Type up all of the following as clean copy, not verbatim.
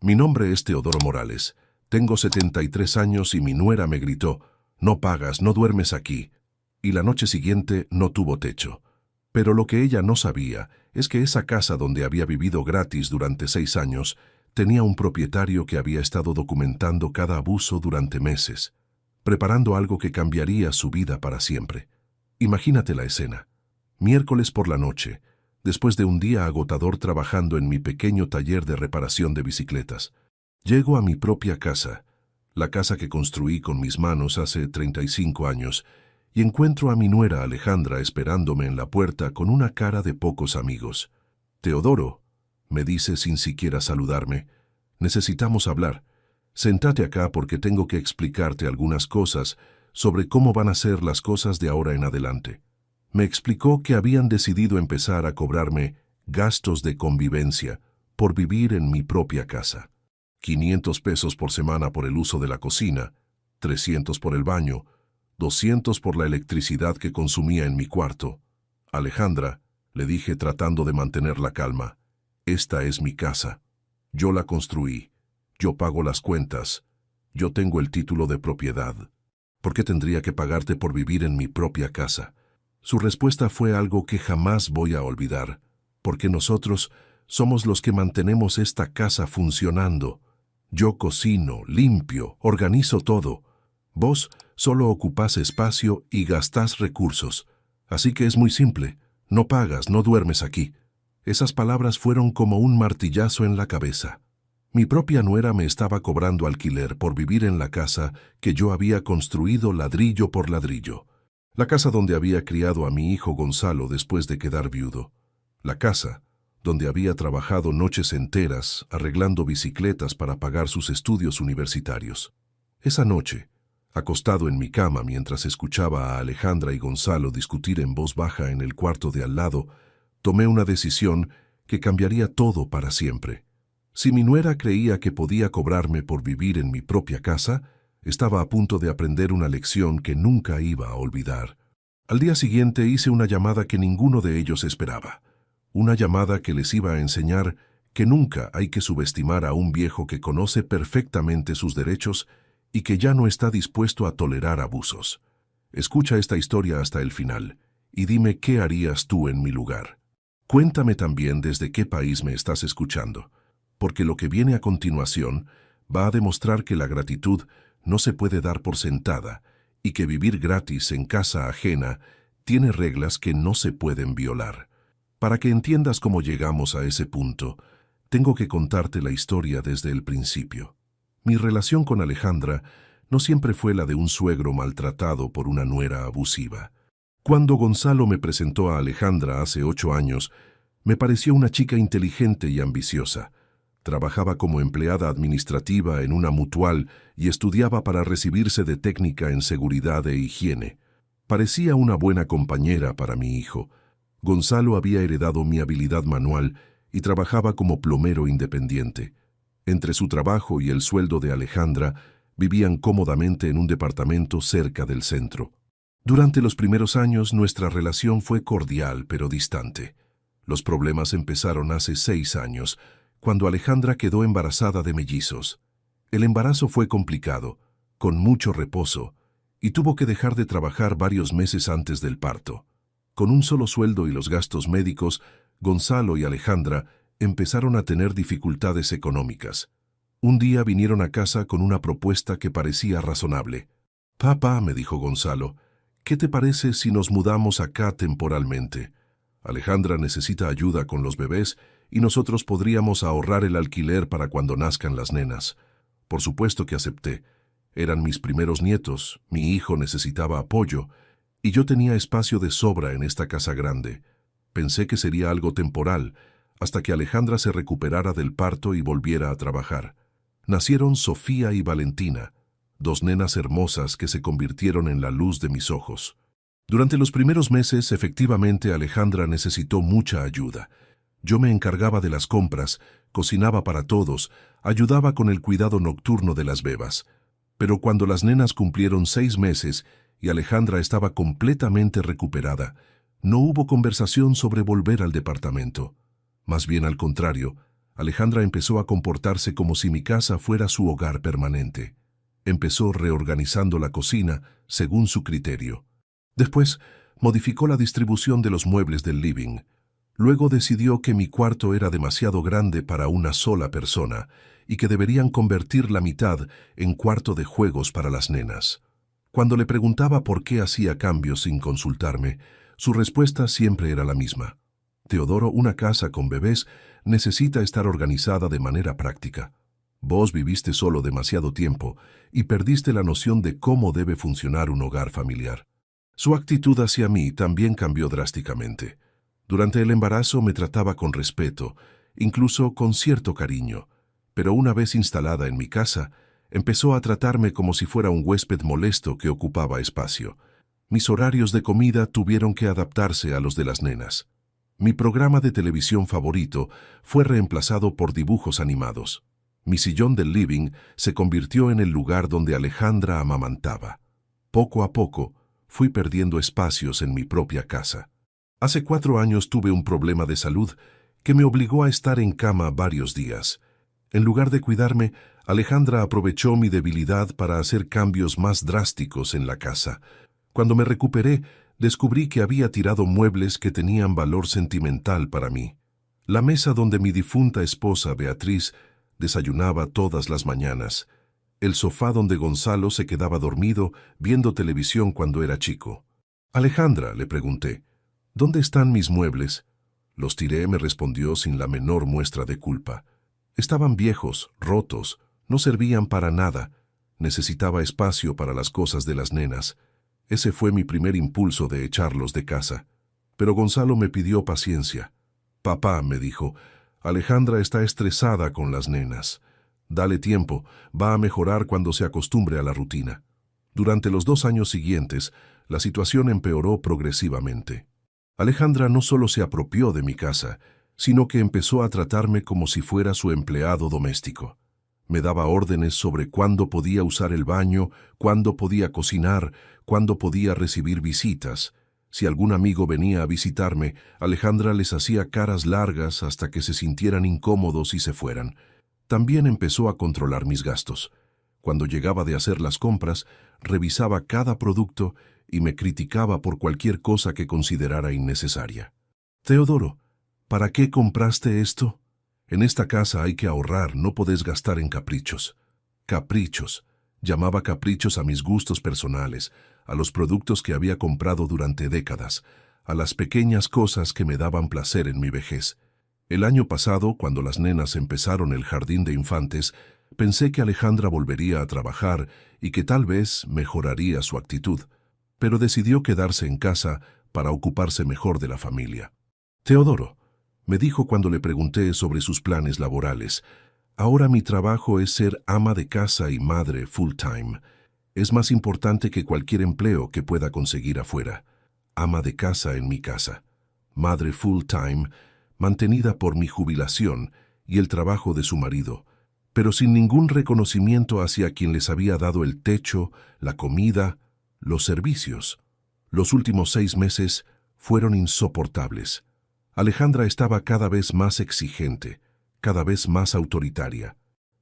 Mi nombre es Teodoro Morales. Tengo 73 años y mi nuera me gritó, no pagas, no duermes aquí. Y la noche siguiente no tuvo techo. Pero lo que ella no sabía es que esa casa donde había vivido gratis durante 6 años tenía un propietario que había estado documentando cada abuso durante meses, preparando algo que cambiaría su vida para siempre. Imagínate la escena. Miércoles por la noche, después de un día agotador trabajando en mi pequeño taller de reparación de bicicletas, llego a mi propia casa, la casa que construí con mis manos hace 35 años, y encuentro a mi nuera Alejandra esperándome en la puerta con una cara de pocos amigos. «Teodoro», me dice sin siquiera saludarme, «necesitamos hablar. Sentate acá porque tengo que explicarte algunas cosas sobre cómo van a ser las cosas de ahora en adelante». Me explicó que habían decidido empezar a cobrarme gastos de convivencia por vivir en mi propia casa. 500 pesos por semana por el uso de la cocina, 300 por el baño, 200 por la electricidad que consumía en mi cuarto. «Alejandra», le dije tratando de mantener la calma, «esta es mi casa. Yo la construí. Yo pago las cuentas. Yo tengo el título de propiedad. ¿Por qué tendría que pagarte por vivir en mi propia casa?» Su respuesta fue algo que jamás voy a olvidar, porque nosotros somos los que mantenemos esta casa funcionando. Yo cocino, limpio, organizo todo. Vos solo ocupás espacio y gastás recursos. Así que es muy simple. No pagas, no duermes aquí. Esas palabras fueron como un martillazo en la cabeza. Mi propia nuera me estaba cobrando alquiler por vivir en la casa que yo había construido ladrillo por ladrillo. La casa donde había criado a mi hijo Gonzalo después de quedar viudo. La casa donde había trabajado noches enteras arreglando bicicletas para pagar sus estudios universitarios. Esa noche, acostado en mi cama mientras escuchaba a Alejandra y Gonzalo discutir en voz baja en el cuarto de al lado, tomé una decisión que cambiaría todo para siempre. Si mi nuera creía que podía cobrarme por vivir en mi propia casa, estaba a punto de aprender una lección que nunca iba a olvidar. Al día siguiente hice una llamada que ninguno de ellos esperaba. Una llamada que les iba a enseñar que nunca hay que subestimar a un viejo que conoce perfectamente sus derechos y que ya no está dispuesto a tolerar abusos. Escucha esta historia hasta el final y dime qué harías tú en mi lugar. Cuéntame también desde qué país me estás escuchando, porque lo que viene a continuación va a demostrar que la gratitud no se puede dar por sentada y que vivir gratis en casa ajena tiene reglas que no se pueden violar. Para que entiendas cómo llegamos a ese punto, tengo que contarte la historia desde el principio. Mi relación con Alejandra no siempre fue la de un suegro maltratado por una nuera abusiva. Cuando Gonzalo me presentó a Alejandra hace 8 años, me pareció una chica inteligente y ambiciosa. Trabajaba como empleada administrativa en una mutual y estudiaba para recibirse de técnica en seguridad e higiene. Parecía una buena compañera para mi hijo. Gonzalo había heredado mi habilidad manual y trabajaba como plomero independiente. Entre su trabajo y el sueldo de Alejandra, vivían cómodamente en un departamento cerca del centro. Durante los primeros años nuestra relación fue cordial pero distante. Los problemas empezaron hace 6 años, cuando Alejandra quedó embarazada de mellizos. El embarazo fue complicado, con mucho reposo, y tuvo que dejar de trabajar varios meses antes del parto. Con un solo sueldo y los gastos médicos, Gonzalo y Alejandra empezaron a tener dificultades económicas. Un día vinieron a casa con una propuesta que parecía razonable. «Papá», me dijo Gonzalo, «¿qué te parece si nos mudamos acá temporalmente? Alejandra necesita ayuda con los bebés y nosotros podríamos ahorrar el alquiler para cuando nazcan las nenas». Por supuesto que acepté. Eran mis primeros nietos, mi hijo necesitaba apoyo, y yo tenía espacio de sobra en esta casa grande. Pensé que sería algo temporal, hasta que Alejandra se recuperara del parto y volviera a trabajar. Nacieron Sofía y Valentina, 2 nenas hermosas que se convirtieron en la luz de mis ojos. Durante los primeros meses, efectivamente, Alejandra necesitó mucha ayuda. Yo me encargaba de las compras, cocinaba para todos, ayudaba con el cuidado nocturno de las bebas. Pero cuando las nenas cumplieron 6 meses y Alejandra estaba completamente recuperada, no hubo conversación sobre volver al departamento. Más bien al contrario, Alejandra empezó a comportarse como si mi casa fuera su hogar permanente. Empezó reorganizando la cocina según su criterio. Después, modificó la distribución de los muebles del living. Luego decidió que mi cuarto era demasiado grande para una sola persona y que deberían convertir la mitad en cuarto de juegos para las nenas. Cuando le preguntaba por qué hacía cambios sin consultarme, su respuesta siempre era la misma. Teodoro, una casa con bebés necesita estar organizada de manera práctica. Vos viviste solo demasiado tiempo y perdiste la noción de cómo debe funcionar un hogar familiar. Su actitud hacia mí también cambió drásticamente. Durante el embarazo me trataba con respeto, incluso con cierto cariño, pero una vez instalada en mi casa, empezó a tratarme como si fuera un huésped molesto que ocupaba espacio. Mis horarios de comida tuvieron que adaptarse a los de las nenas. Mi programa de televisión favorito fue reemplazado por dibujos animados. Mi sillón del living se convirtió en el lugar donde Alejandra amamantaba. Poco a poco, fui perdiendo espacios en mi propia casa. Hace 4 años tuve un problema de salud que me obligó a estar en cama varios días. En lugar de cuidarme, Alejandra aprovechó mi debilidad para hacer cambios más drásticos en la casa. Cuando me recuperé, descubrí que había tirado muebles que tenían valor sentimental para mí. La mesa donde mi difunta esposa, Beatriz, desayunaba todas las mañanas. El sofá donde Gonzalo se quedaba dormido viendo televisión cuando era chico. Alejandra, le pregunté, ¿dónde están mis muebles? Los tiré, me respondió sin la menor muestra de culpa. Estaban viejos, rotos, no servían para nada. Necesitaba espacio para las cosas de las nenas. Ese fue mi primer impulso de echarlos de casa. Pero Gonzalo me pidió paciencia. Papá, me dijo, Alejandra está estresada con las nenas. Dale tiempo, va a mejorar cuando se acostumbre a la rutina. Durante los 2 años siguientes, la situación empeoró progresivamente. Alejandra no solo se apropió de mi casa, sino que empezó a tratarme como si fuera su empleado doméstico. Me daba órdenes sobre cuándo podía usar el baño, cuándo podía cocinar, cuándo podía recibir visitas. Si algún amigo venía a visitarme, Alejandra les hacía caras largas hasta que se sintieran incómodos y se fueran. También empezó a controlar mis gastos. Cuando llegaba de hacer las compras, revisaba cada producto y me criticaba por cualquier cosa que considerara innecesaria. Teodoro, ¿para qué compraste esto? En esta casa hay que ahorrar, no podés gastar en caprichos. Caprichos. Llamaba caprichos a mis gustos personales, a los productos que había comprado durante décadas, a las pequeñas cosas que me daban placer en mi vejez. El año pasado, cuando las nenas empezaron el jardín de infantes, pensé que Alejandra volvería a trabajar y que tal vez mejoraría su actitud, pero decidió quedarse en casa para ocuparse mejor de la familia. Teodoro, me dijo cuando le pregunté sobre sus planes laborales, ahora mi trabajo es ser ama de casa y madre full-time. Es más importante que cualquier empleo que pueda conseguir afuera. Ama de casa en mi casa. Madre full-time, mantenida por mi jubilación y el trabajo de su marido, pero sin ningún reconocimiento hacia quien les había dado el techo, la comida, los servicios. Los últimos 6 meses fueron insoportables. Alejandra estaba cada vez más exigente, cada vez más autoritaria.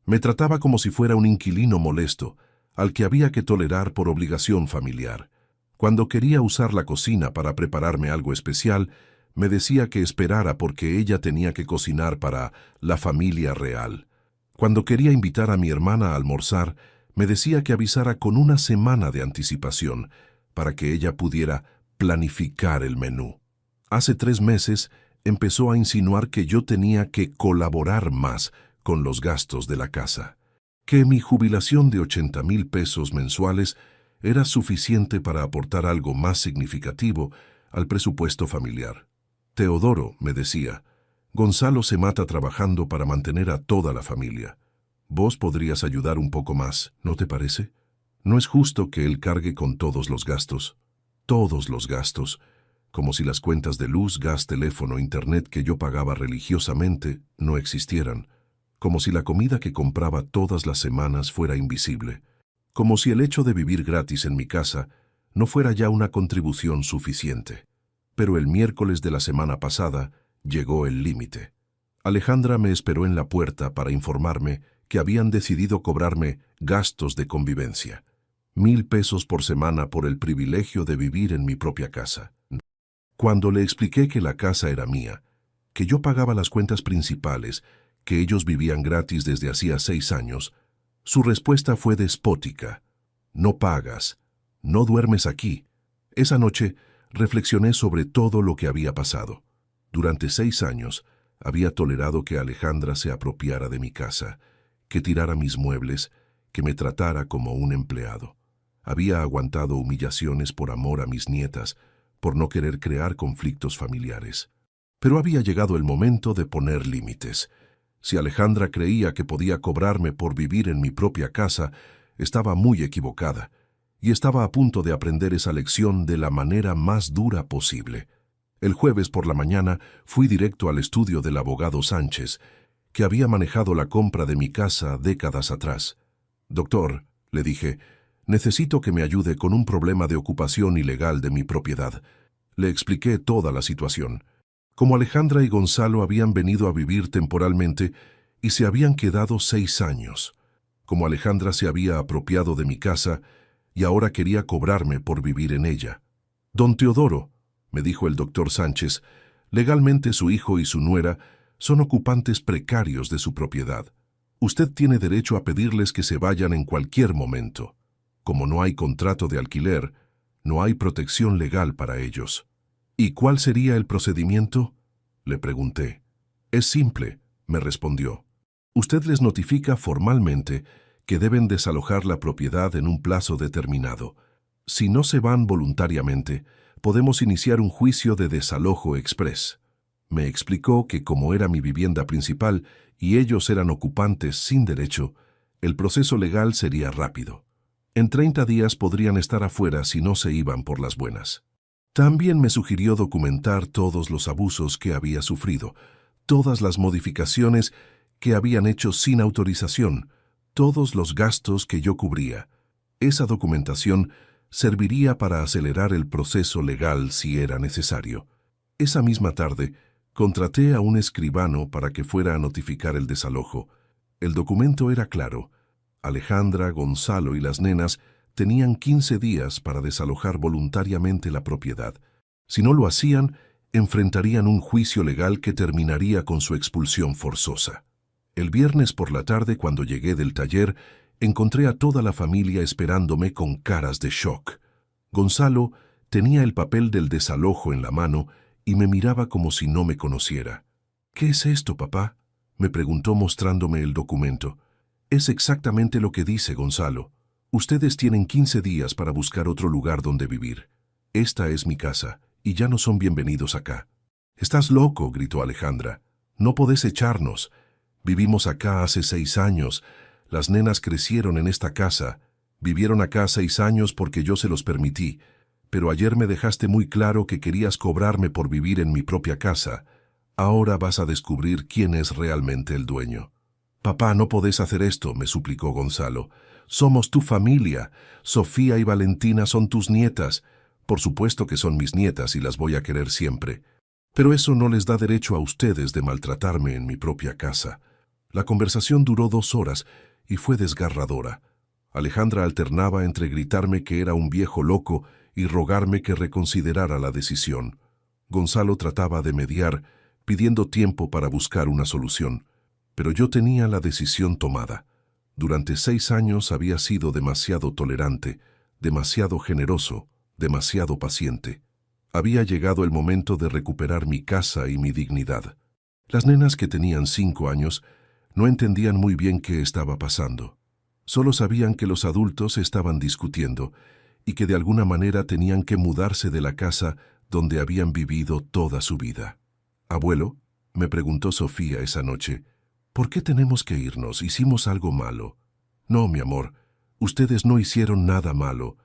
Me trataba como si fuera un inquilino molesto, al que había que tolerar por obligación familiar. Cuando quería usar la cocina para prepararme algo especial, me decía que esperara porque ella tenía que cocinar para la familia real. Cuando quería invitar a mi hermana a almorzar, me decía que avisara con 1 semana de anticipación, para que ella pudiera planificar el menú. Hace 3 meses empezó a insinuar que yo tenía que colaborar más con los gastos de la casa, que mi jubilación de 80,000 pesos mensuales era suficiente para aportar algo más significativo al presupuesto familiar. Teodoro, me decía, Gonzalo se mata trabajando para mantener a toda la familia. Vos podrías ayudar un poco más, ¿no te parece? No es justo que él cargue con todos los gastos, como si las cuentas de luz, gas, teléfono, internet que yo pagaba religiosamente no existieran, como si la comida que compraba todas las semanas fuera invisible, como si el hecho de vivir gratis en mi casa no fuera ya una contribución suficiente. Pero el miércoles de la semana pasada llegó el límite. Alejandra me esperó en la puerta para informarme que habían decidido cobrarme gastos de convivencia. 1,000 pesos por semana por el privilegio de vivir en mi propia casa. Cuando le expliqué que la casa era mía, que yo pagaba las cuentas principales, que ellos vivían gratis desde hacía 6 años, su respuesta fue despótica. No pagas, no duermes aquí. Esa noche reflexioné sobre todo lo que había pasado. Durante 6 años había tolerado que Alejandra se apropiara de mi casa, que tirara mis muebles, que me tratara como un empleado. Había aguantado humillaciones por amor a mis nietas, por no querer crear conflictos familiares. Pero había llegado el momento de poner límites. Si Alejandra creía que podía cobrarme por vivir en mi propia casa, estaba muy equivocada, y estaba a punto de aprender esa lección de la manera más dura posible. El jueves por la mañana fui directo al estudio del abogado Sánchez, que había manejado la compra de mi casa décadas atrás. «Doctor», le dije, «necesito que me ayude con un problema de ocupación ilegal de mi propiedad». Le expliqué toda la situación. Como Alejandra y Gonzalo habían venido a vivir temporalmente y se habían quedado 6 años. Como Alejandra se había apropiado de mi casa y ahora quería cobrarme por vivir en ella. «Don Teodoro», me dijo el doctor Sánchez, «legalmente su hijo y su nuera son ocupantes precarios de su propiedad. Usted tiene derecho a pedirles que se vayan en cualquier momento. Como no hay contrato de alquiler, no hay protección legal para ellos». «¿Y cuál sería el procedimiento?», le pregunté. «Es simple», me respondió. «Usted les notifica formalmente que deben desalojar la propiedad en un plazo determinado. Si no se van voluntariamente, podemos iniciar un juicio de desalojo express». Me explicó que como era mi vivienda principal y ellos eran ocupantes sin derecho, el proceso legal sería rápido. En 30 días podrían estar afuera si no se iban por las buenas. También me sugirió documentar todos los abusos que había sufrido, todas las modificaciones que habían hecho sin autorización, todos los gastos que yo cubría. Esa documentación serviría para acelerar el proceso legal si era necesario. Esa misma tarde, contraté a un escribano para que fuera a notificar el desalojo. El documento era claro. Alejandra, Gonzalo y las nenas tenían 15 días para desalojar voluntariamente la propiedad. Si no lo hacían, enfrentarían un juicio legal que terminaría con su expulsión forzosa. El viernes por la tarde, cuando llegué del taller, encontré a toda la familia esperándome con caras de shock. Gonzalo tenía el papel del desalojo en la mano y me miraba como si no me conociera. «¿Qué es esto, papá?», me preguntó mostrándome el documento. «Es exactamente lo que dice, Gonzalo. Ustedes tienen 15 días para buscar otro lugar donde vivir. Esta es mi casa, y ya no son bienvenidos acá». «Estás loco», gritó Alejandra. «No podés echarnos. Vivimos acá hace 6 años. Las nenas crecieron en esta casa. Vivieron acá 6 años porque yo se los permití. Pero ayer me dejaste muy claro que querías cobrarme por vivir en mi propia casa. Ahora vas a descubrir quién es realmente el dueño». «Papá, no podés hacer esto», me suplicó Gonzalo. «Somos tu familia. Sofía y Valentina son tus nietas. Por supuesto que son mis nietas y las voy a querer siempre. Pero eso no les da derecho a ustedes de maltratarme en mi propia casa». La conversación duró 2 horas y fue desgarradora. Alejandra alternaba entre gritarme que era un viejo loco y rogarme que reconsiderara la decisión. Gonzalo trataba de mediar, pidiendo tiempo para buscar una solución. Pero yo tenía la decisión tomada. Durante 6 años había sido demasiado tolerante, demasiado generoso, demasiado paciente. Había llegado el momento de recuperar mi casa y mi dignidad. Las nenas, que tenían 5 años, no entendían muy bien qué estaba pasando. Solo sabían que los adultos estaban discutiendo y que de alguna manera tenían que mudarse de la casa donde habían vivido toda su vida. «Abuelo», me preguntó Sofía esa noche, «¿por qué tenemos que irnos? ¿Hicimos algo malo?». «No, mi amor, ustedes no hicieron nada malo,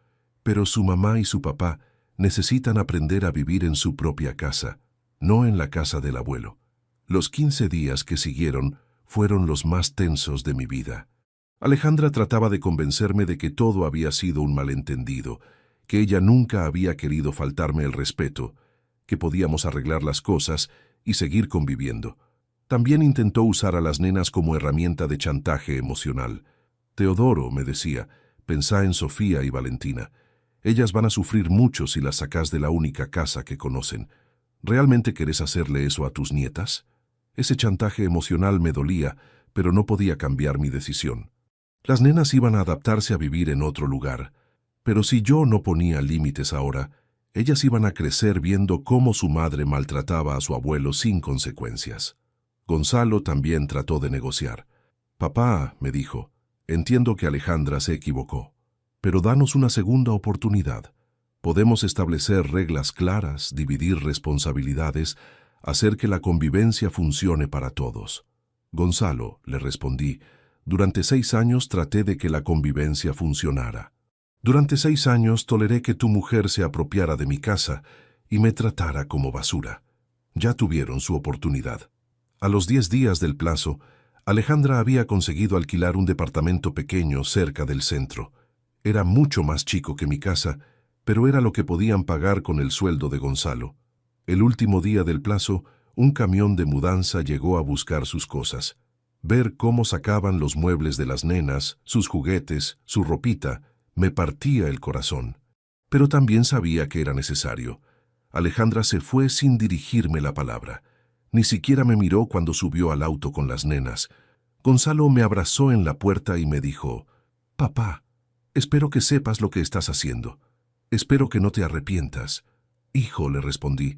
pero su mamá y su papá necesitan aprender a vivir en su propia casa, no en la casa del abuelo». Los 15 días que siguieron fueron los más tensos de mi vida. Alejandra trataba de convencerme de que todo había sido un malentendido, que ella nunca había querido faltarme el respeto, que podíamos arreglar las cosas y seguir conviviendo. También intentó usar a las nenas como herramienta de chantaje emocional. Teodoro, me decía, pensá en Sofía y Valentina. Ellas van a sufrir mucho si las sacás de la única casa que conocen. ¿Realmente querés hacerle eso a tus nietas? Ese chantaje emocional me dolía, pero no podía cambiar mi decisión. Las nenas iban a adaptarse a vivir en otro lugar, pero si yo no ponía límites ahora, ellas iban a crecer viendo cómo su madre maltrataba a su abuelo sin consecuencias. Gonzalo también trató de negociar. Papá, me dijo, entiendo que Alejandra se equivocó, pero danos una segunda oportunidad. Podemos establecer reglas claras, dividir responsabilidades, hacer que la convivencia funcione para todos. Gonzalo, le respondí, durante 6 años traté de que la convivencia funcionara. Durante 6 años toleré que tu mujer se apropiara de mi casa y me tratara como basura. Ya tuvieron su oportunidad. A los 10 días del plazo, Alejandra había conseguido alquilar un departamento pequeño cerca del centro. Era mucho más chico que mi casa, pero era lo que podían pagar con el sueldo de Gonzalo. El último día del plazo, un camión de mudanza llegó a buscar sus cosas. Ver cómo sacaban los muebles de las nenas, sus juguetes, su ropita, me partía el corazón. Pero también sabía que era necesario. Alejandra se fue sin dirigirme la palabra. Ni siquiera me miró cuando subió al auto con las nenas. Gonzalo me abrazó en la puerta y me dijo, «Papá, espero que sepas lo que estás haciendo. Espero que no te arrepientas». «Hijo», le respondí,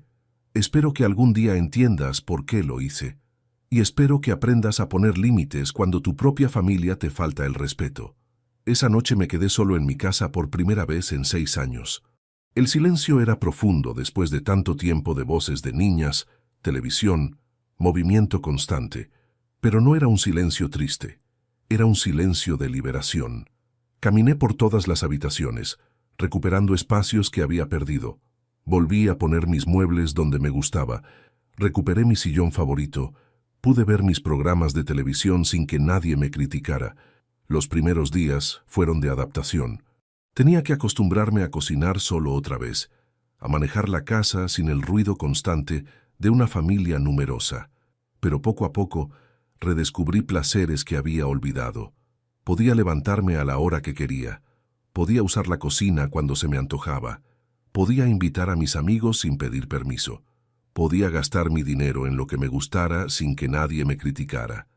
«espero que algún día entiendas por qué lo hice. Y espero que aprendas a poner límites cuando tu propia familia te falta el respeto». Esa noche me quedé solo en mi casa por primera vez en 6 años. El silencio era profundo después de tanto tiempo de voces de niñas, televisión, movimiento constante. Pero no era un silencio triste, era un silencio de liberación. Caminé por todas las habitaciones, recuperando espacios que había perdido. Volví a poner mis muebles donde me gustaba, recuperé mi sillón favorito, pude ver mis programas de televisión sin que nadie me criticara. Los primeros días fueron de adaptación. Tenía que acostumbrarme a cocinar solo otra vez, a manejar la casa sin el ruido constante de una familia numerosa. Pero poco a poco redescubrí placeres que había olvidado. Podía levantarme a la hora que quería. Podía usar la cocina cuando se me antojaba. Podía invitar a mis amigos sin pedir permiso. Podía gastar mi dinero en lo que me gustara sin que nadie me criticara.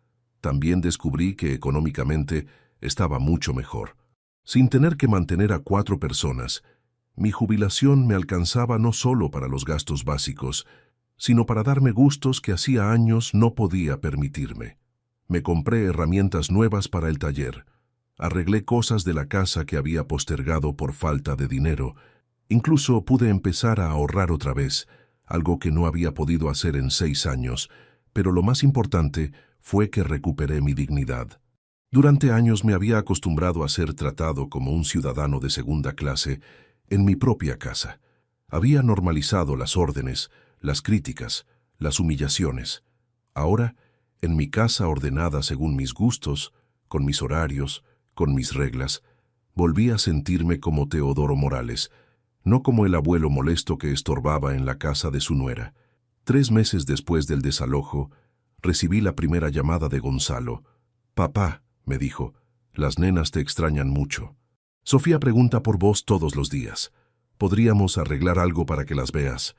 También descubrí que económicamente estaba mucho mejor. Sin tener que mantener a 4 personas, mi jubilación me alcanzaba no solo para los gastos básicos, sino para darme gustos que hacía años no podía permitirme. Me compré herramientas nuevas para el taller, arreglé cosas de la casa que había postergado por falta de dinero, incluso pude empezar a ahorrar otra vez, algo que no había podido hacer en 6 años, pero lo más importante fue que recuperé mi dignidad. Durante años me había acostumbrado a ser tratado como un ciudadano de segunda clase en mi propia casa. Había normalizado las órdenes, las críticas, las humillaciones. Ahora, en mi casa ordenada según mis gustos, con mis horarios, con mis reglas, volví a sentirme como Teodoro Morales, no como el abuelo molesto que estorbaba en la casa de su nuera. 3 meses después del desalojo, recibí la primera llamada de Gonzalo. «Papá», me dijo, «las nenas te extrañan mucho. Sofía pregunta por vos todos los días. ¿Podríamos arreglar algo para que las veas?»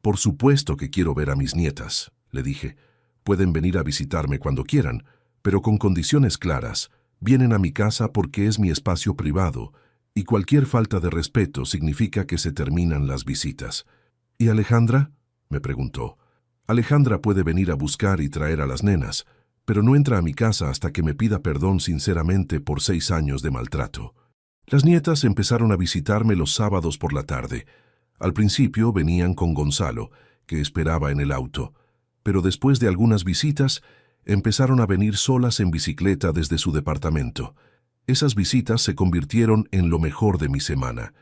«Por supuesto que quiero ver a mis nietas», le dije. «Pueden venir a visitarme cuando quieran, pero con condiciones claras. Vienen a mi casa porque es mi espacio privado, y cualquier falta de respeto significa que se terminan las visitas». «¿Y Alejandra?», me preguntó. «Alejandra puede venir a buscar y traer a las nenas, pero no entra a mi casa hasta que me pida perdón sinceramente por 6 años de maltrato». Las nietas empezaron a visitarme los sábados por la tarde. Al principio venían con Gonzalo, que esperaba en el auto, pero después de algunas visitas empezaron a venir solas en bicicleta desde su departamento. Esas visitas se convirtieron en lo mejor de mi semana.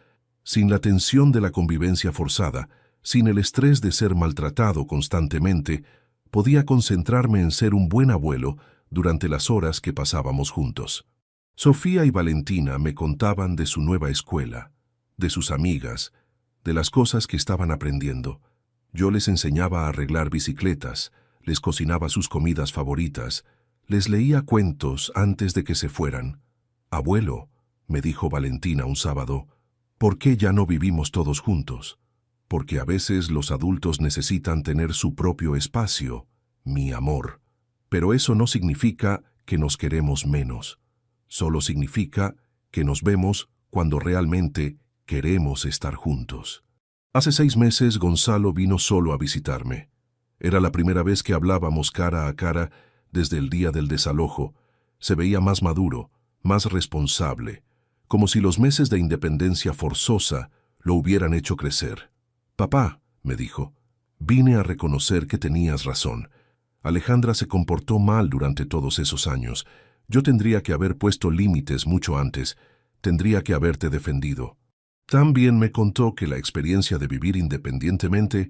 Sin la tensión de la convivencia forzada, sin el estrés de ser maltratado constantemente, podía concentrarme en ser un buen abuelo durante las horas que pasábamos juntos. Sofía y Valentina me contaban de su nueva escuela, de sus amigas, de las cosas que estaban aprendiendo. Yo les enseñaba a arreglar bicicletas, les cocinaba sus comidas favoritas, les leía cuentos antes de que se fueran. «Abuelo», me dijo Valentina un sábado, «¿por qué ya no vivimos todos juntos? Porque a veces los adultos necesitan tener su propio espacio, mi amor. Pero eso no significa que nos queremos menos. Solo significa que nos vemos cuando realmente queremos estar juntos». Hace 6 meses Gonzalo vino solo a visitarme. Era la primera vez que hablábamos cara a cara desde el día del desalojo. Se veía más maduro, más responsable, como si los meses de independencia forzosa lo hubieran hecho crecer. «Papá», me dijo, «vine a reconocer que tenías razón. Alejandra se comportó mal durante todos esos años. Yo tendría que haber puesto límites mucho antes. Tendría que haberte defendido». También me contó que la experiencia de vivir independientemente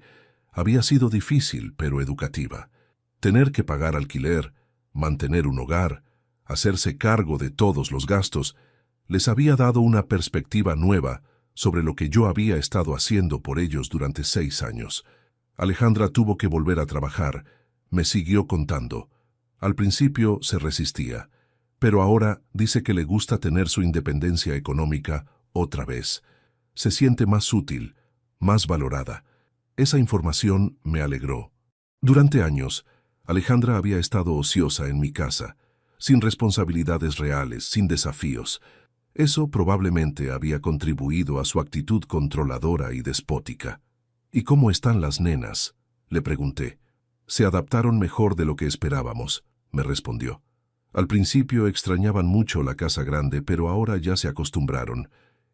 había sido difícil pero educativa. Tener que pagar alquiler, mantener un hogar, hacerse cargo de todos los gastos, les había dado una perspectiva nueva sobre lo que yo había estado haciendo por ellos durante 6 años. Alejandra tuvo que volver a trabajar, me siguió contando. Al principio se resistía, pero ahora dice que le gusta tener su independencia económica otra vez. Se siente más útil, más valorada. Esa información me alegró. Durante años, Alejandra había estado ociosa en mi casa, sin responsabilidades reales, sin desafíos. Eso probablemente había contribuido a su actitud controladora y despótica. «¿Y cómo están las nenas?», le pregunté. «Se adaptaron mejor de lo que esperábamos», me respondió. «Al principio extrañaban mucho la casa grande, pero ahora ya se acostumbraron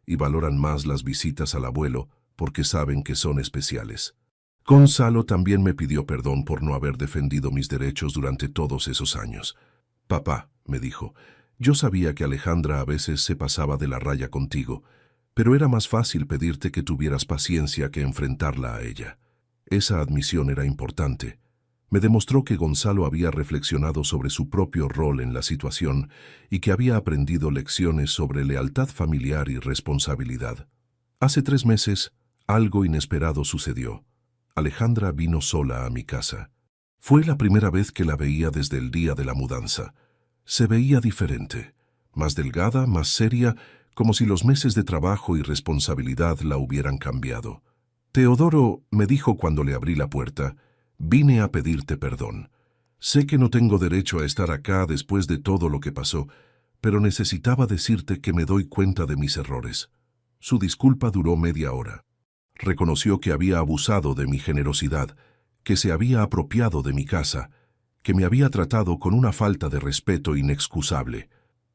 y valoran más las visitas al abuelo porque saben que son especiales». Gonzalo también me pidió perdón por no haber defendido mis derechos durante todos esos años. «Papá», me dijo, «yo sabía que Alejandra a veces se pasaba de la raya contigo, pero era más fácil pedirte que tuvieras paciencia que enfrentarla a ella». Esa admisión era importante. Me demostró que Gonzalo había reflexionado sobre su propio rol en la situación y que había aprendido lecciones sobre lealtad familiar y responsabilidad. Hace 3 meses, algo inesperado sucedió. Alejandra vino sola a mi casa. Fue la primera vez que la veía desde el día de la mudanza. Se veía diferente, más delgada, más seria, como si los meses de trabajo y responsabilidad la hubieran cambiado. «Teodoro», me dijo cuando le abrí la puerta, «vine a pedirte perdón. Sé que no tengo derecho a estar acá después de todo lo que pasó, pero necesitaba decirte que me doy cuenta de mis errores». Su disculpa duró media hora. Reconoció que había abusado de mi generosidad, que se había apropiado de mi casa, que me había tratado con una falta de respeto inexcusable.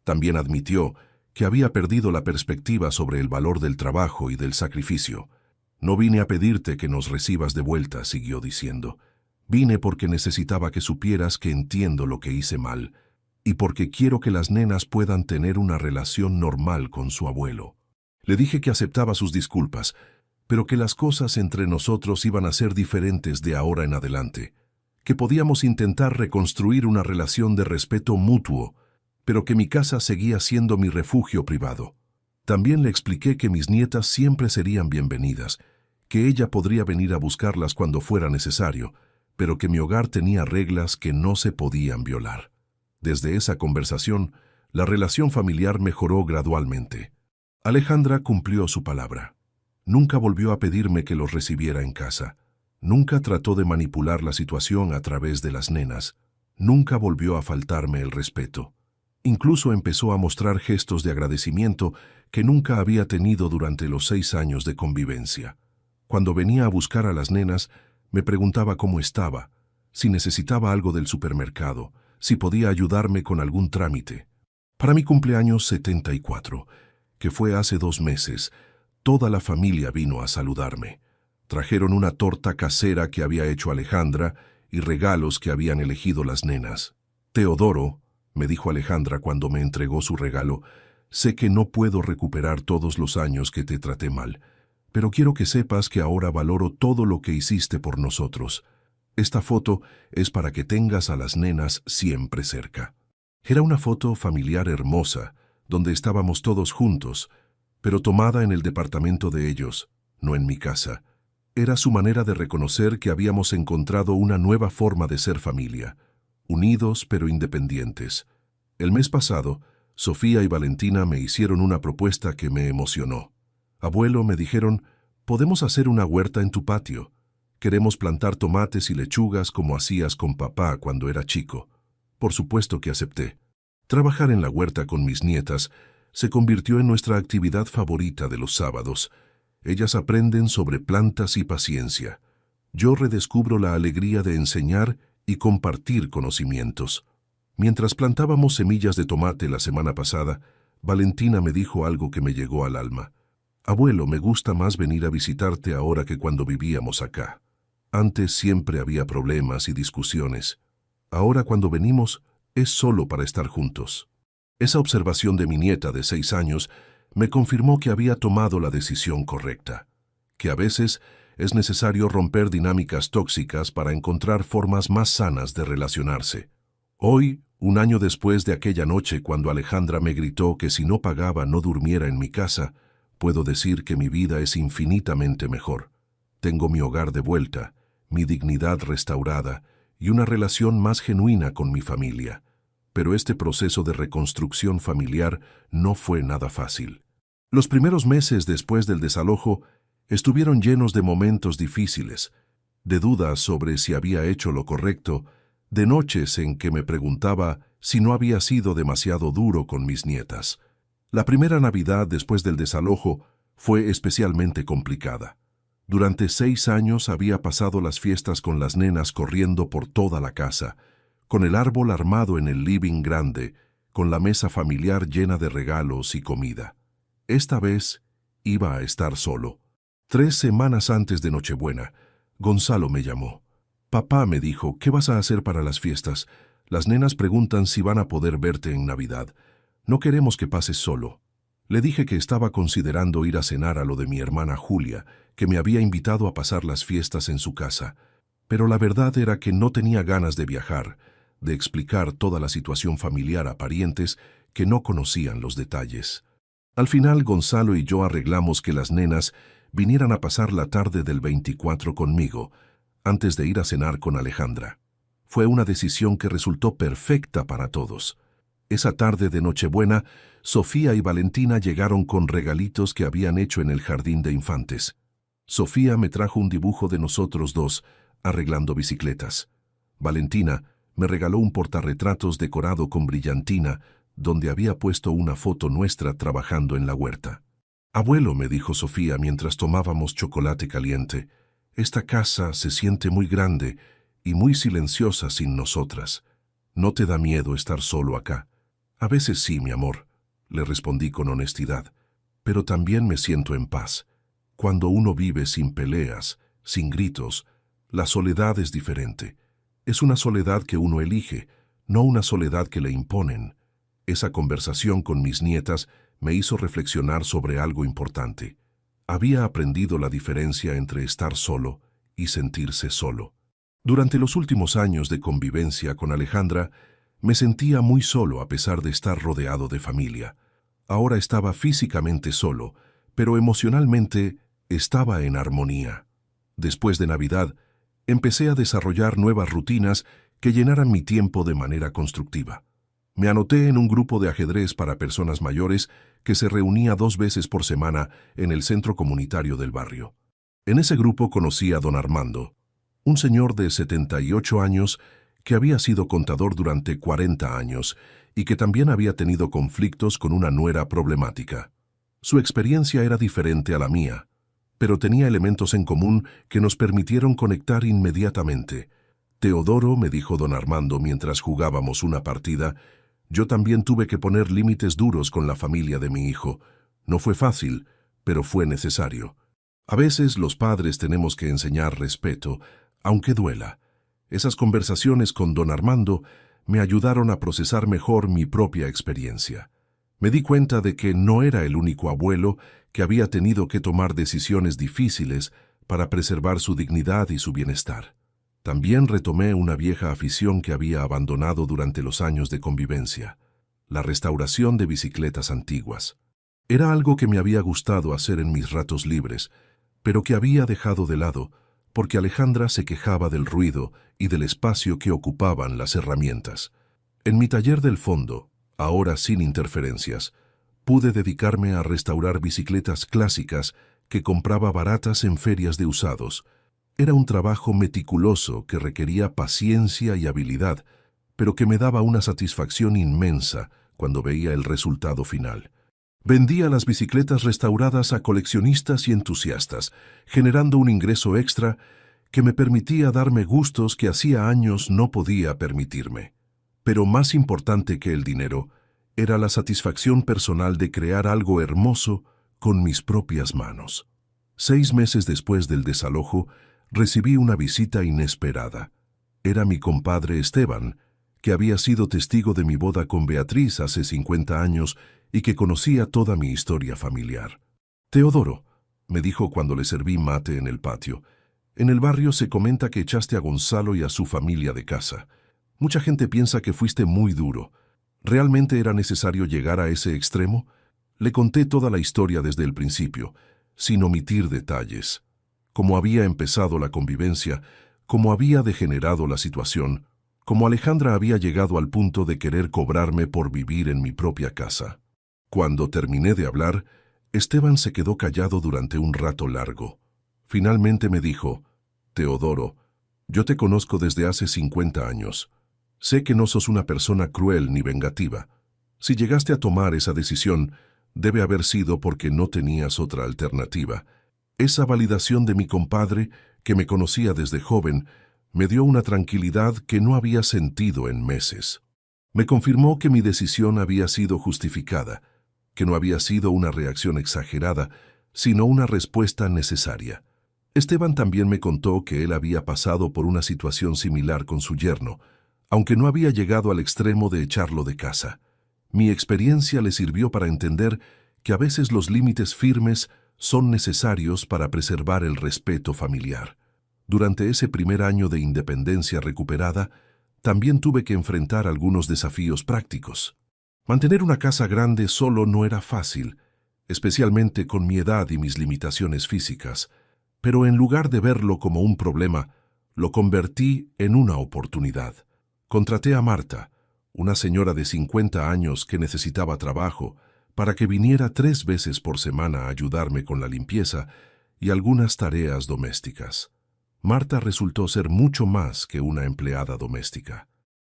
También admitió que había perdido la perspectiva sobre el valor del trabajo y del sacrificio. «No vine a pedirte que nos recibas de vuelta», siguió diciendo. «Vine porque necesitaba que supieras que entiendo lo que hice mal y porque quiero que las nenas puedan tener una relación normal con su abuelo». Le dije que aceptaba sus disculpas, pero que las cosas entre nosotros iban a ser diferentes de ahora en adelante, que podíamos intentar reconstruir una relación de respeto mutuo, pero que mi casa seguía siendo mi refugio privado. También le expliqué que mis nietas siempre serían bienvenidas, que ella podría venir a buscarlas cuando fuera necesario, pero que mi hogar tenía reglas que no se podían violar. Desde esa conversación, la relación familiar mejoró gradualmente. Alejandra cumplió su palabra. Nunca volvió a pedirme que los recibiera en casa. Nunca trató de manipular la situación a través de las nenas. Nunca volvió a faltarme el respeto. Incluso empezó a mostrar gestos de agradecimiento que nunca había tenido durante los 6 años de convivencia. Cuando venía a buscar a las nenas, me preguntaba cómo estaba, si necesitaba algo del supermercado, si podía ayudarme con algún trámite. Para mi cumpleaños 74, que fue hace 2 meses, toda la familia vino a saludarme. Trajeron una torta casera que había hecho Alejandra y regalos que habían elegido las nenas. «Teodoro», me dijo Alejandra cuando me entregó su regalo, «sé que no puedo recuperar todos los años que te traté mal, pero quiero que sepas que ahora valoro todo lo que hiciste por nosotros. Esta foto es para que tengas a las nenas siempre cerca». Era una foto familiar hermosa, donde estábamos todos juntos, pero tomada en el departamento de ellos, no en mi casa. Era su manera de reconocer que habíamos encontrado una nueva forma de ser familia, unidos pero independientes. El mes pasado, Sofía y Valentina me hicieron una propuesta que me emocionó. Abuelo, me dijeron, podemos hacer una huerta en tu patio. Queremos plantar tomates y lechugas como hacías con papá cuando era chico. Por supuesto que acepté. Trabajar en la huerta con mis nietas se convirtió en nuestra actividad favorita de los sábados. Ellas aprenden sobre plantas y paciencia. Yo redescubro la alegría de enseñar y compartir conocimientos. Mientras plantábamos semillas de tomate la semana pasada, Valentina me dijo algo que me llegó al alma. Abuelo, me gusta más venir a visitarte ahora que cuando vivíamos acá. Antes siempre había problemas y discusiones. Ahora cuando venimos es solo para estar juntos. Esa observación de mi nieta de 6 años me confirmó que había tomado la decisión correcta, que a veces es necesario romper dinámicas tóxicas para encontrar formas más sanas de relacionarse. Hoy, un año después de aquella noche cuando Alejandra me gritó que si no pagaba no durmiera en mi casa, puedo decir que mi vida es infinitamente mejor. Tengo mi hogar de vuelta, mi dignidad restaurada y una relación más genuina con mi familia. Pero este proceso de reconstrucción familiar no fue nada fácil. Los primeros meses después del desalojo estuvieron llenos de momentos difíciles, de dudas sobre si había hecho lo correcto, de noches en que me preguntaba si no había sido demasiado duro con mis nietas. La primera Navidad después del desalojo fue especialmente complicada. Durante 6 años había pasado las fiestas con las nenas corriendo por toda la casa, con el árbol armado en el living grande, con la mesa familiar llena de regalos y comida. Esta vez iba a estar solo. 3 semanas antes de Nochebuena, Gonzalo me llamó. Papá, me dijo, ¿qué vas a hacer para las fiestas? Las nenas preguntan si van a poder verte en Navidad. No queremos que pases solo. Le dije que estaba considerando ir a cenar a lo de mi hermana Julia, que me había invitado a pasar las fiestas en su casa. Pero la verdad era que no tenía ganas de viajar, de explicar toda la situación familiar a parientes que no conocían los detalles. Al final, Gonzalo y yo arreglamos que las nenas vinieran a pasar la tarde del 24 conmigo, antes de ir a cenar con Alejandra. Fue una decisión que resultó perfecta para todos. Esa tarde de Nochebuena, Sofía y Valentina llegaron con regalitos que habían hecho en el jardín de infantes. Sofía me trajo un dibujo de nosotros dos, arreglando bicicletas. Valentina me regaló un portarretratos decorado con brillantina, donde había puesto una foto nuestra trabajando en la huerta. Abuelo, me dijo Sofía mientras tomábamos chocolate caliente, esta casa se siente muy grande y muy silenciosa sin nosotras. ¿No te da miedo estar solo acá? A veces sí, mi amor, le respondí con honestidad, pero también me siento en paz. Cuando uno vive sin peleas, sin gritos, la soledad es diferente. Es una soledad que uno elige, no una soledad que le imponen. Esa conversación con mis nietas me hizo reflexionar sobre algo importante. Había aprendido la diferencia entre estar solo y sentirse solo. Durante los últimos años de convivencia con Alejandra, me sentía muy solo a pesar de estar rodeado de familia. Ahora estaba físicamente solo, pero emocionalmente estaba en armonía. Después de Navidad, empecé a desarrollar nuevas rutinas que llenaran mi tiempo de manera constructiva. Me anoté en un grupo de ajedrez para personas mayores que se reunía 2 veces por semana en el centro comunitario del barrio. En ese grupo conocí a don Armando, un señor de 78 años que había sido contador durante 40 años y que también había tenido conflictos con una nuera problemática. Su experiencia era diferente a la mía, pero tenía elementos en común que nos permitieron conectar inmediatamente. Teodoro, me dijo don Armando mientras jugábamos una partida, yo también tuve que poner límites duros con la familia de mi hijo. No fue fácil, pero fue necesario. A veces los padres tenemos que enseñar respeto, aunque duela. Esas conversaciones con don Armando me ayudaron a procesar mejor mi propia experiencia. Me di cuenta de que no era el único abuelo que había tenido que tomar decisiones difíciles para preservar su dignidad y su bienestar. También retomé una vieja afición que había abandonado durante los años de convivencia, la restauración de bicicletas antiguas. Era algo que me había gustado hacer en mis ratos libres, pero que había dejado de lado porque Alejandra se quejaba del ruido y del espacio que ocupaban las herramientas. En mi taller del fondo, ahora sin interferencias, pude dedicarme a restaurar bicicletas clásicas que compraba baratas en ferias de usados. Era un trabajo meticuloso que requería paciencia y habilidad, pero que me daba una satisfacción inmensa cuando veía el resultado final. Vendía las bicicletas restauradas a coleccionistas y entusiastas, generando un ingreso extra que me permitía darme gustos que hacía años no podía permitirme. Pero más importante que el dinero, era la satisfacción personal de crear algo hermoso con mis propias manos. 6 meses después del desalojo, recibí una visita inesperada. Era mi compadre Esteban, que había sido testigo de mi boda con Beatriz hace 50 años y que conocía toda mi historia familiar. «Teodoro», me dijo cuando le serví mate en el patio, «en el barrio se comenta que echaste a Gonzalo y a su familia de casa. Mucha gente piensa que fuiste muy duro. ¿Realmente era necesario llegar a ese extremo?». Le conté toda la historia desde el principio, sin omitir detalles. Cómo había empezado la convivencia, cómo había degenerado la situación, cómo Alejandra había llegado al punto de querer cobrarme por vivir en mi propia casa. Cuando terminé de hablar, Esteban se quedó callado durante un rato largo. Finalmente me dijo: «Teodoro, yo te conozco desde hace 50 años. Sé que no sos una persona cruel ni vengativa. Si llegaste a tomar esa decisión, debe haber sido porque no tenías otra alternativa. Esa validación de mi compadre, que me conocía desde joven, me dio una tranquilidad que no había sentido en meses. Me confirmó que mi decisión había sido justificada, que no había sido una reacción exagerada, sino una respuesta necesaria. Esteban también me contó que él había pasado por una situación similar con su yerno, aunque no había llegado al extremo de echarlo de casa. Mi experiencia le sirvió para entender que a veces los límites firmes son necesarios para preservar el respeto familiar. Durante ese primer año de independencia recuperada, también tuve que enfrentar algunos desafíos prácticos. Mantener una casa grande solo no era fácil, especialmente con mi edad y mis limitaciones físicas, pero en lugar de verlo como un problema, lo convertí en una oportunidad. Contraté a Marta, una señora de 50 años que necesitaba trabajo, para que viniera 3 veces por semana a ayudarme con la limpieza y algunas tareas domésticas. Marta resultó ser mucho más que una empleada doméstica.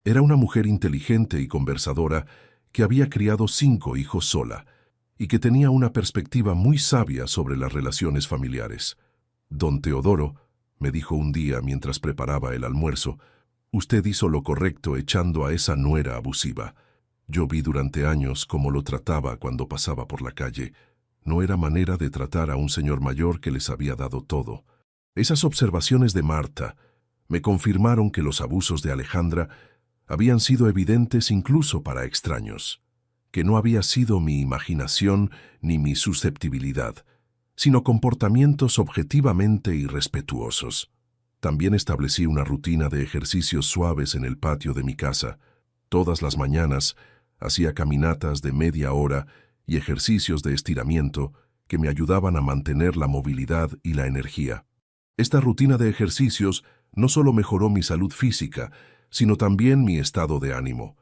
Era una mujer inteligente y conversadora que había criado 5 hijos sola y que tenía una perspectiva muy sabia sobre las relaciones familiares. «Don Teodoro», me dijo un día mientras preparaba el almuerzo, «usted hizo lo correcto echando a esa nuera abusiva. Yo vi durante años cómo lo trataba cuando pasaba por la calle. No era manera de tratar a un señor mayor que les había dado todo». Esas observaciones de Marta me confirmaron que los abusos de Alejandra habían sido evidentes incluso para extraños, que no había sido mi imaginación ni mi susceptibilidad, sino comportamientos objetivamente irrespetuosos. También establecí una rutina de ejercicios suaves en el patio de mi casa. Todas las mañanas hacía caminatas de media hora y ejercicios de estiramiento que me ayudaban a mantener la movilidad y la energía. Esta rutina de ejercicios no solo mejoró mi salud física, sino también mi estado de ánimo.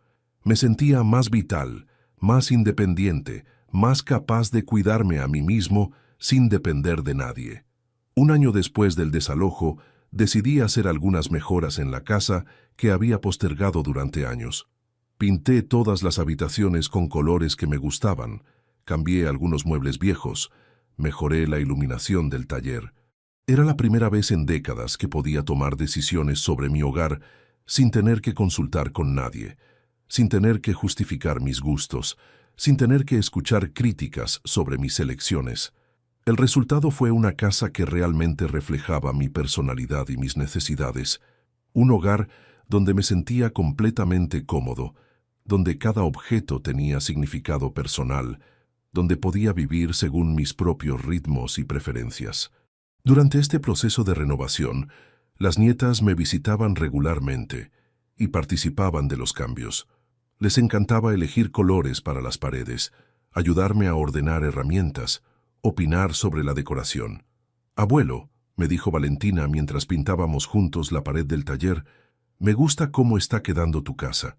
Me sentía más vital, más independiente, más capaz de cuidarme a mí mismo sin depender de nadie. Un año después del desalojo, decidí hacer algunas mejoras en la casa que había postergado durante años. Pinté todas las habitaciones con colores que me gustaban, cambié algunos muebles viejos, mejoré la iluminación del taller. Era la primera vez en décadas que podía tomar decisiones sobre mi hogar sin tener que consultar con nadie, sin tener que justificar mis gustos, sin tener que escuchar críticas sobre mis elecciones. El resultado fue una casa que realmente reflejaba mi personalidad y mis necesidades, un hogar donde me sentía completamente cómodo, donde cada objeto tenía significado personal, donde podía vivir según mis propios ritmos y preferencias. Durante este proceso de renovación, las nietas me visitaban regularmente y participaban de los cambios. Les encantaba elegir colores para las paredes, ayudarme a ordenar herramientas, opinar sobre la decoración. Abuelo, me dijo Valentina mientras pintábamos juntos la pared del taller, me gusta cómo está quedando tu casa.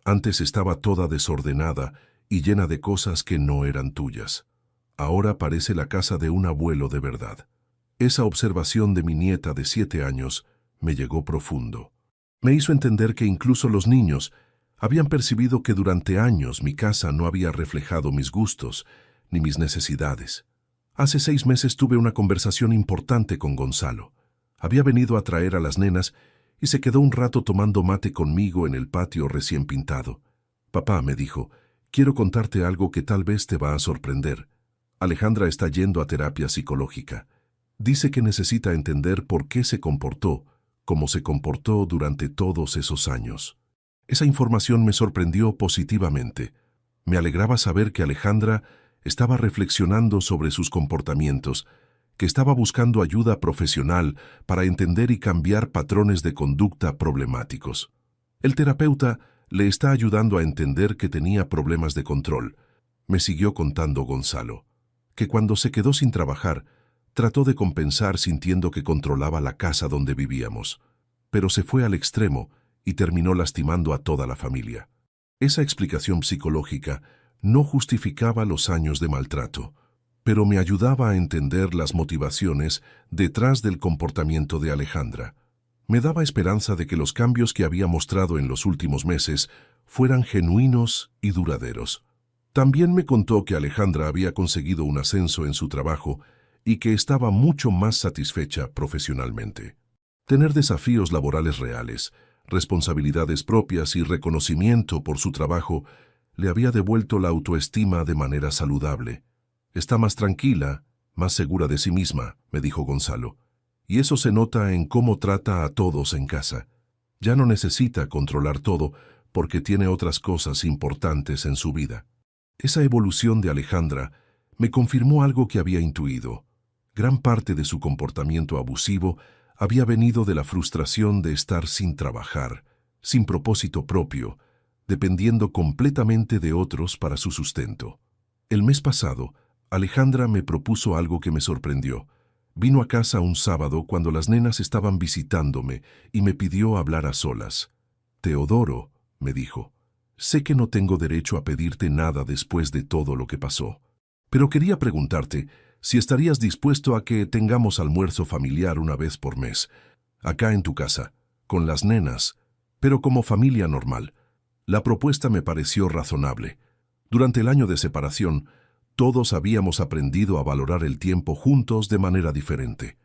Antes estaba toda desordenada y llena de cosas que no eran tuyas. Ahora parece la casa de un abuelo de verdad. Esa observación de mi nieta de 7 años me llegó profundo. Me hizo entender que incluso los niños habían percibido que durante años mi casa no había reflejado mis gustos ni mis necesidades. Hace 6 meses tuve una conversación importante con Gonzalo. Había venido a traer a las nenas y se quedó un rato tomando mate conmigo en el patio recién pintado. Papá, me dijo, quiero contarte algo que tal vez te va a sorprender. Alejandra está yendo a terapia psicológica. Dice que necesita entender por qué se comportó como se comportó durante todos esos años. Esa información me sorprendió positivamente. Me alegraba saber que Alejandra estaba reflexionando sobre sus comportamientos, que estaba buscando ayuda profesional para entender y cambiar patrones de conducta problemáticos. El terapeuta le está ayudando a entender que tenía problemas de control. Me siguió contando Gonzalo, que cuando se quedó sin trabajar, trató de compensar sintiendo que controlaba la casa donde vivíamos, pero se fue al extremo y terminó lastimando a toda la familia. Esa explicación psicológica no justificaba los años de maltrato, pero me ayudaba a entender las motivaciones detrás del comportamiento de Alejandra. Me daba esperanza de que los cambios que había mostrado en los últimos meses fueran genuinos y duraderos. También me contó que Alejandra había conseguido un ascenso en su trabajo y que estaba mucho más satisfecha profesionalmente. Tener desafíos laborales reales, responsabilidades propias y reconocimiento por su trabajo le había devuelto la autoestima de manera saludable. Está más tranquila, más segura de sí misma, me dijo Gonzalo, y eso se nota en cómo trata a todos en casa. Ya no necesita controlar todo porque tiene otras cosas importantes en su vida. Esa evolución de Alejandra me confirmó algo que había intuido. Gran parte de su comportamiento abusivo había venido de la frustración de estar sin trabajar, sin propósito propio, dependiendo completamente de otros para su sustento. El mes pasado, Alejandra me propuso algo que me sorprendió. Vino a casa un sábado cuando las nenas estaban visitándome y me pidió hablar a solas. Teodoro, me dijo, sé que no tengo derecho a pedirte nada después de todo lo que pasó, pero quería preguntarte si estarías dispuesto a que tengamos almuerzo familiar una vez por mes, acá en tu casa, con las nenas, pero como familia normal. La propuesta me pareció razonable. Durante el año de separación, todos habíamos aprendido a valorar el tiempo juntos de manera diferente.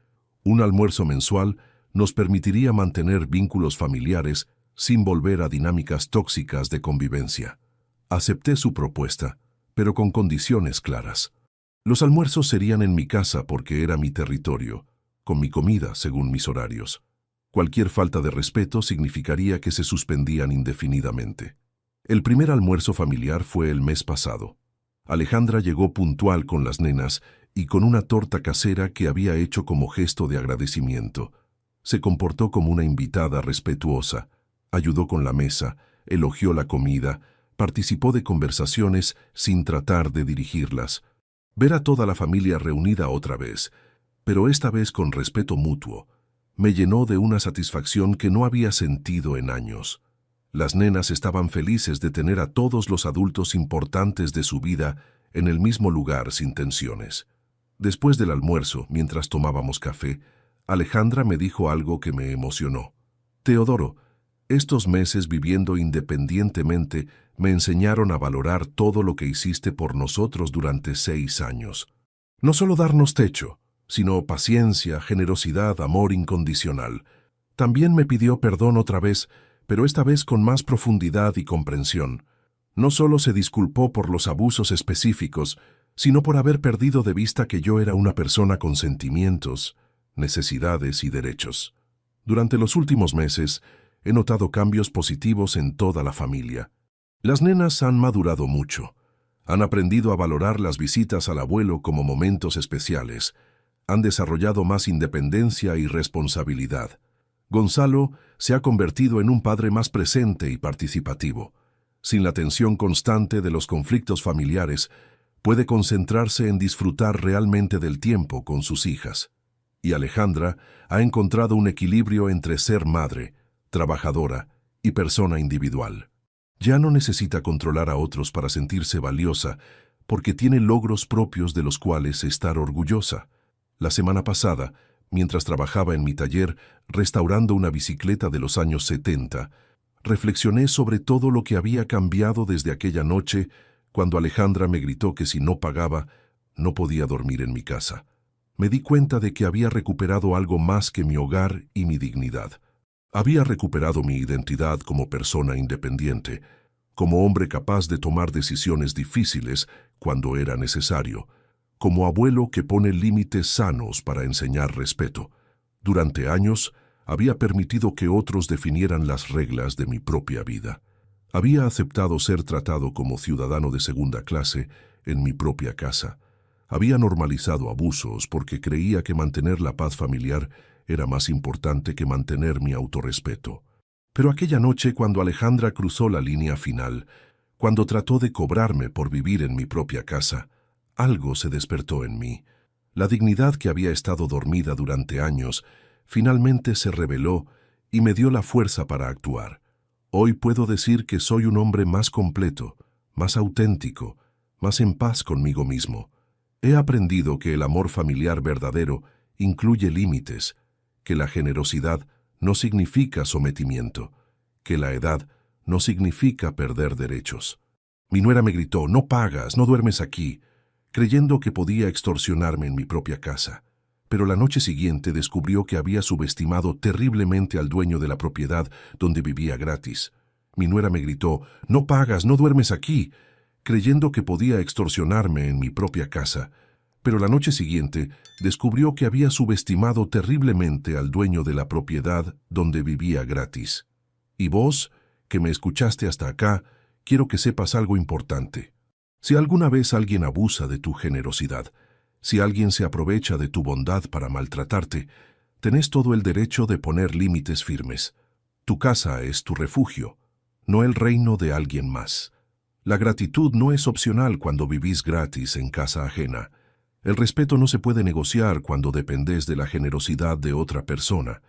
Un almuerzo mensual nos permitiría mantener vínculos familiares sin volver a dinámicas tóxicas de convivencia. Acepté su propuesta, pero con condiciones claras. Los almuerzos serían en mi casa porque era mi territorio, con mi comida según mis horarios. Cualquier falta de respeto significaría que se suspendían indefinidamente. El primer almuerzo familiar fue el mes pasado. Alejandra llegó puntual con las nenas y con una torta casera que había hecho como gesto de agradecimiento. Se comportó como una invitada respetuosa, ayudó con la mesa, elogió la comida, participó de conversaciones sin tratar de dirigirlas. Ver a toda la familia reunida otra vez, pero esta vez con respeto mutuo, me llenó de una satisfacción que no había sentido en años. Las nenas estaban felices de tener a todos los adultos importantes de su vida en el mismo lugar sin tensiones. Después del almuerzo, mientras tomábamos café, Alejandra me dijo algo que me emocionó. Teodoro, estos meses viviendo independientemente me enseñaron a valorar todo lo que hiciste por nosotros durante 6 años. No solo darnos techo, sino paciencia, generosidad, amor incondicional. También me pidió perdón otra vez, pero esta vez con más profundidad y comprensión. No solo se disculpó por los abusos específicos, sino por haber perdido de vista que yo era una persona con sentimientos, necesidades y derechos. Durante los últimos meses, he notado cambios positivos en toda la familia. Las nenas han madurado mucho. Han aprendido a valorar las visitas al abuelo como momentos especiales. Han desarrollado más independencia y responsabilidad. Gonzalo se ha convertido en un padre más presente y participativo. Sin la tensión constante de los conflictos familiares, puede concentrarse en disfrutar realmente del tiempo con sus hijas. y Alejandra ha encontrado un equilibrio entre ser madre, trabajadora y persona individual. Ya no necesita controlar a otros para sentirse valiosa, porque tiene logros propios de los cuales estar orgullosa. La semana pasada, mientras trabajaba en mi taller restaurando una bicicleta de los años 70, reflexioné sobre todo lo que había cambiado desde aquella noche cuando Alejandra me gritó que si no pagaba, no podía dormir en mi casa. Me di cuenta de que había recuperado algo más que mi hogar y mi dignidad. Había recuperado mi identidad como persona independiente, como hombre capaz de tomar decisiones difíciles cuando era necesario, como abuelo que pone límites sanos para enseñar respeto. Durante años, había permitido que otros definieran las reglas de mi propia vida. Había aceptado ser tratado como ciudadano de segunda clase en mi propia casa. Había normalizado abusos porque creía que mantener la paz familiar era más importante que mantener mi autorrespeto. Pero aquella noche, cuando Alejandra cruzó la línea final, cuando trató de cobrarme por vivir en mi propia casa, algo se despertó en mí. La dignidad que había estado dormida durante años finalmente se reveló y me dio la fuerza para actuar. Hoy puedo decir que soy un hombre más completo, más auténtico, más en paz conmigo mismo. He aprendido que el amor familiar verdadero incluye límites, que la generosidad no significa sometimiento, que la edad no significa perder derechos. Mi nuera me gritó: «No pagas, no duermes aquí», creyendo que podía extorsionarme en mi propia casa. Pero la noche siguiente descubrió que había subestimado terriblemente al dueño de la propiedad donde vivía gratis. Mi nuera me gritó: «No pagas, no duermes aquí», creyendo que podía extorsionarme en mi propia casa. Pero la noche siguiente descubrió que había subestimado terriblemente al dueño de la propiedad donde vivía gratis. Y vos, que me escuchaste hasta acá, quiero que sepas algo importante. Si alguna vez alguien abusa de tu generosidad, si alguien se aprovecha de tu bondad para maltratarte, tenés todo el derecho de poner límites firmes. Tu casa es tu refugio, no el reino de alguien más. La gratitud no es opcional cuando vivís gratis en casa ajena. El respeto no se puede negociar cuando dependés de la generosidad de otra persona,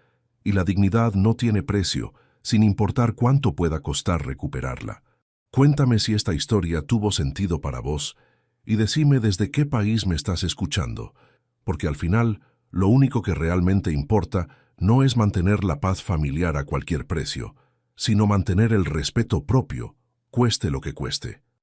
y la dignidad no tiene precio, sin importar cuánto pueda costar recuperarla. Cuéntame si esta historia tuvo sentido para vos, y decime desde qué país me estás escuchando, porque al final, lo único que realmente importa no es mantener la paz familiar a cualquier precio, sino mantener el respeto propio, cueste lo que cueste.